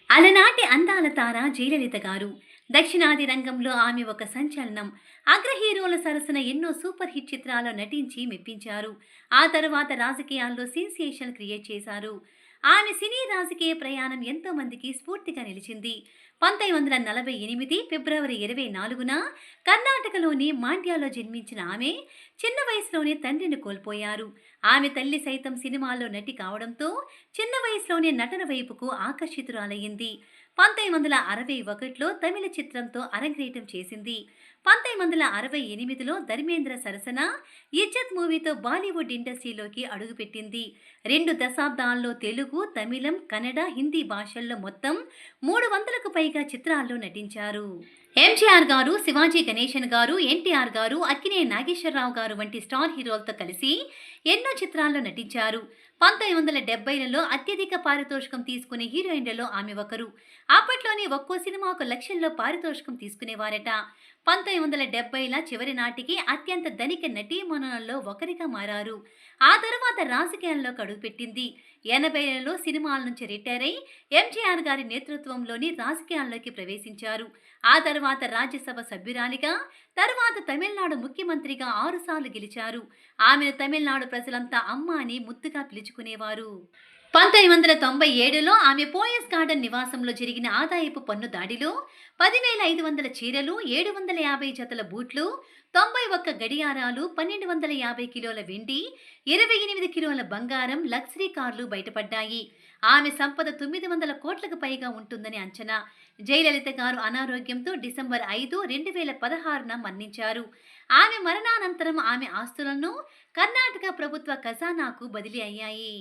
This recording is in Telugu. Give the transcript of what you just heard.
అలనాటి అందాల తార జయలలిత గారు. దక్షిణాది రంగంలో ఆమె ఒక సంచలనం. అగ్ర హీరోల సరసన ఎన్నో సూపర్ హిట్ చిత్రాల్లో నటించి మెప్పించారు. ఆ తరువాత రాజకీయాల్లో సెన్సేషన్ క్రియేట్ చేశారు. ఆమె సినీ రాజకీయ ప్రయాణం ఎంతో మందికి స్ఫూర్తిగా నిలిచింది. 1948 ఫిబ్రవరి 24న కర్ణాటకలోని మాండ్యాలో జన్మించిన ఆమె చిన్న వయసులోనే తండ్రిని కోల్పోయారు. ఆమె తల్లి సైతం సినిమాల్లో నటి కావడంతో చిన్న వయసులోనే నటన వైపుకు ఆకర్షితురాలయ్యింది. 1961లో తమిళ చిత్రంతో అరంగేట్రం చేసింది. 1968లో ధర్మేంద్ర సరసన 'ఇజ్జత్' మూవీతో బాలీవుడ్ ఇండస్ట్రీలోకి అడుగుపెట్టింది. 2 దశాబ్దాల్లో తెలుగు, తమిళం, కన్నడ, హిందీ భాషల్లో మొత్తం 300కు పైగా చిత్రాల్లో నటించారు. ఎంజీఆర్ గారు, శివాజీ గణేశన్ గారు, ఎన్టీఆర్ గారు, అక్కినేని నాగేశ్వరరావు గారు వంటి స్టార్ హీరోలతో కలిసి ఎన్నో చిత్రాల్లో నటించారు. 1970లలో అత్యధిక పారితోషికం తీసుకునే హీరోయిన్లలో ఆమె ఒకరు. అప్పట్లోనే ఒక్కో సినిమాకు లక్షల్లో పారితోషికం తీసుకునేవారట. 1970ల చివరి నాటికి అత్యంత ధనిక నటీమణులలో ఒకరిగా మారారు. ఆ తరువాత రాజకీయాల్లోకి అడుగుపెట్టింది. 80లలో సినిమాల నుంచి రిటైర్ అయి ఎంజీఆర్ గారి నేతృత్వంలోని రాజకీయాల్లోకి ప్రవేశించారు. ఆ తర్వాత రాజ్యసభ సభ్యురాలిగా, తర్వాత తమిళనాడు ముఖ్యమంత్రిగా 6 సార్లు గెలిచారు. ఆమెను తమిళనాడు ప్రజలంతా అమ్మ అని ముద్దుగా పిలుచుకునేవారు. 1997లో ఆమె పోయస్ గార్డెన్ నివాసంలో జరిగిన ఆదాయపు పన్ను దాడిలో 10,500 చీరలు, 750 జతల బూట్లు, 91 గడియారాలు, 1,250 కిలోల వెండి, 28 కిలోల బంగారం, లగ్జరీ కార్లు బయటపడ్డాయి. ఆమె సంపద 900 కోట్లకు పైగా ఉంటుందని అంచనా. జయలలిత గారు అనారోగ్యంతో డిసెంబర్ 5, 2016న మరణించారు. ఆమె మరణానంతరం ఆమె ఆస్తులను కర్ణాటక ప్రభుత్వ ఖజానాకు బదిలీ అయ్యాయి.